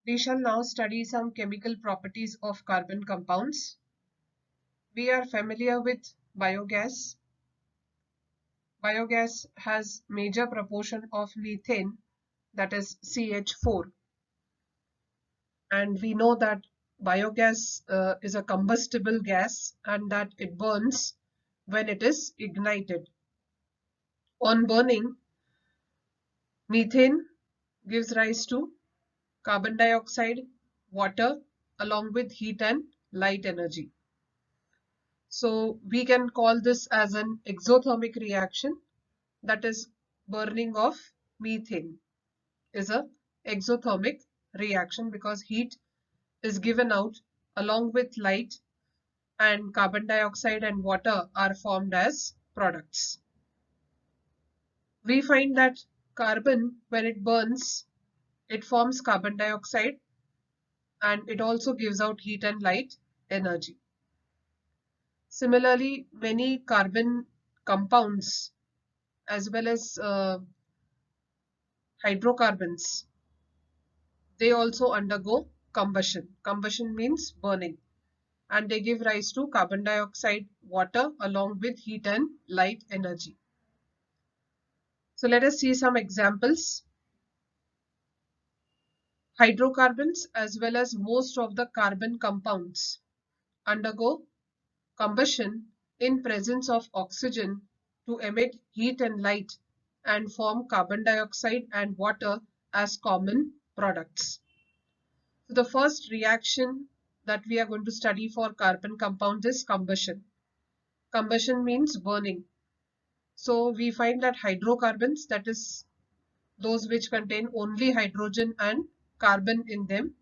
We shall now study some chemical properties of carbon compounds. We are familiar with biogas. Biogas has major proportion of methane, that is CH4. And we know that biogas is a combustible gas and that it burns when it is ignited. On burning, methane gives rise to carbon dioxide, water, along with heat and light energy. So we can call this as an exothermic reaction, that is burning of methane is a exothermic reaction because heat is given out along with light and carbon dioxide and water are formed as products. We find that carbon, when it burns, it forms carbon dioxide and it also gives out heat and light energy. Similarly, many carbon compounds as well as hydrocarbons, they also undergo combustion. Combustion means burning, and they give rise to carbon dioxide, water along with heat and light energy. So let us see some examples. Hydrocarbons as well as most of the carbon compounds undergo combustion in presence of oxygen to emit heat and light and form carbon dioxide and water as common products. So the first reaction that we are going to study for carbon compounds is combustion. Combustion means burning. So we find that hydrocarbons, that is those which contain only hydrogen and carbon in them,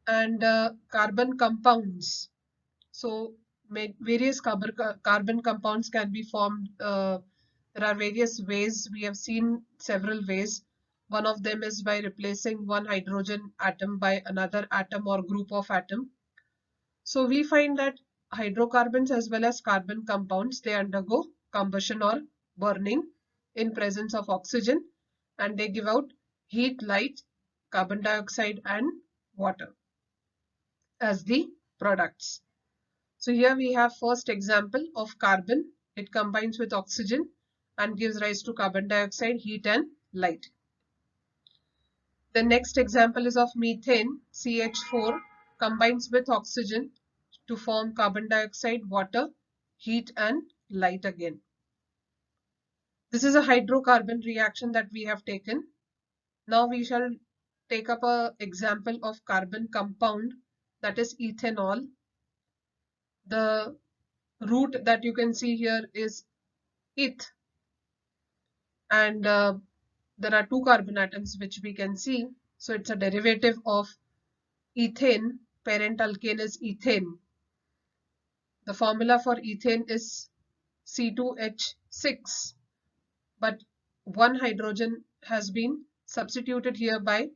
and carbon compounds. So various carbon compounds can be formed. There are various ways. We have seen several ways. One of them is by replacing one hydrogen atom by another atom or group of atom. So we find that hydrocarbons as well as carbon compounds, they undergo combustion or burning in presence of oxygen, and they give out heat, light, carbon dioxide and water as the products. So here we have first example of carbon. It combines with oxygen and gives rise to carbon dioxide, heat and light. The next example is of methane, CH4, combines with oxygen to form carbon dioxide, water, heat and light again. This is a hydrocarbon reaction that we have taken. Now we shall take up an example of carbon compound, that is ethanol. The root that you can see here is eth, and there are two carbon atoms which we can see. So it's a derivative of ethane. Parent alkane is ethane. The formula for ethane is C2H6, but one hydrogen has been substituted here by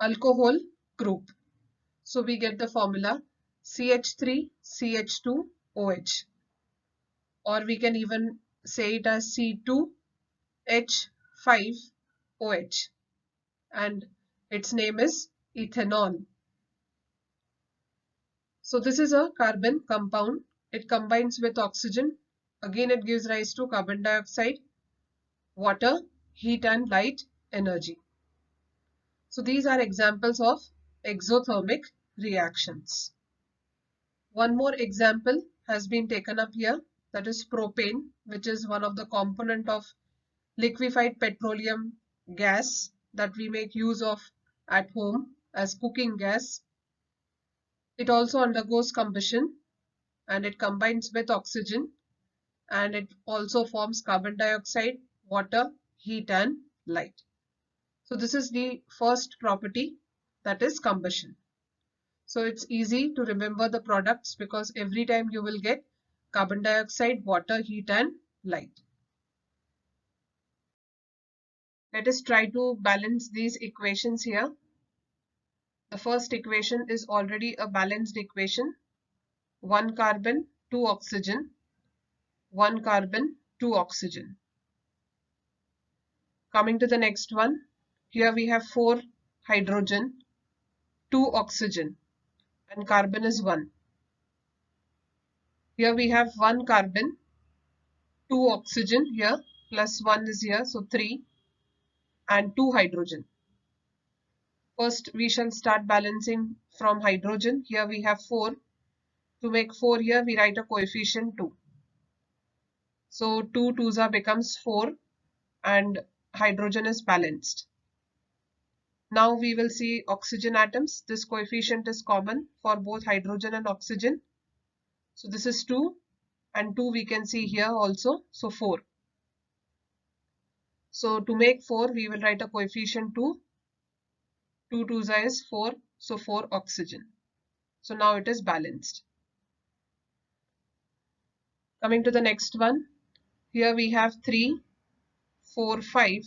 alcohol group. So we get the formula CH3CH2OH, or we can even say it as C2H5OH, and its name is ethanol. So this is a carbon compound. It combines with oxygen. Again, it gives rise to carbon dioxide, water, heat and light energy. So these are examples of exothermic reactions. One more example has been taken up here, that is propane, which is one of the component of liquefied petroleum gas that we make use of at home as cooking gas. It also undergoes combustion and it combines with oxygen, and it also forms carbon dioxide, water, heat and light. So this is the first property, that is combustion. So it's easy to remember the products because every time you will get carbon dioxide, water, heat and light. Let us try to balance these equations here. The first equation is already a balanced equation. 1 carbon, 2 oxygen. 1 carbon, 2 oxygen. Coming to the next one, here we have 4 hydrogen, 2 oxygen, and carbon is 1. Here we have 1 carbon, 2 oxygen here, plus 1 is here, so 3, and 2 hydrogen. First, we shall start balancing from hydrogen. Here we have 4. To make 4 here, we write a coefficient 2. So 2 2s becomes 4 and hydrogen is balanced. Now we will see oxygen atoms. This coefficient is common for both hydrogen and oxygen. So this is 2 and 2 we can see here also. So 4. So to make 4, we will write a coefficient 2. 2 2s is 4. So 4 oxygen. So now it is balanced. Coming to the next one. Here we have 3, 4, 5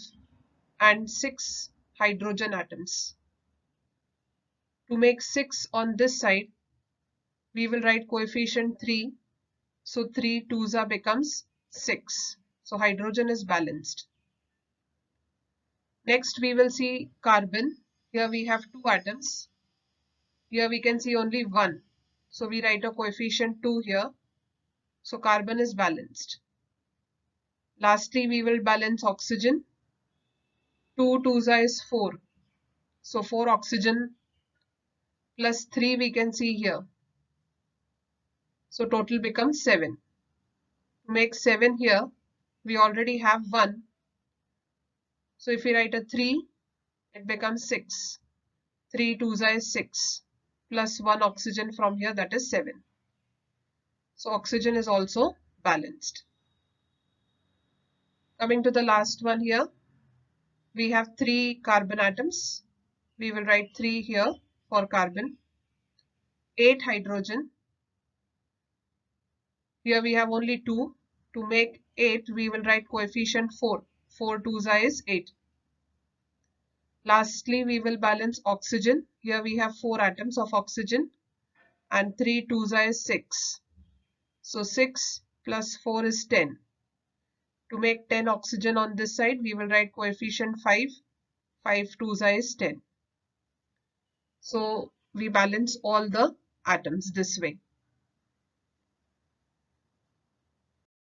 and 6 hydrogen atoms. To make 6 on this side, we will write coefficient 3. So 3 2s becomes 6. So hydrogen is balanced. Next we will see carbon. Here we have 2 atoms. Here we can see only 1. So we write a coefficient 2 here. So carbon is balanced. Lastly, we will balance oxygen. 2 2s is 4. So 4 oxygen plus 3 we can see here. So total becomes 7. To make 7 here, we already have 1. So if we write a 3, it becomes 6. 3 2s is 6. Plus 1 oxygen from here, that is 7. So oxygen is also balanced. Coming to the last one here, we have 3 carbon atoms. We will write 3 here for carbon. 8 hydrogen. Here we have only 2. To make 8, we will write coefficient 4. 4 2s is 8. Lastly, we will balance oxygen. Here we have 4 atoms of oxygen and 3 2s is 6. So 6 plus 4 is 10. To make 10 oxygen on this side, we will write coefficient 5. 5 2s is 10. So we balance all the atoms this way.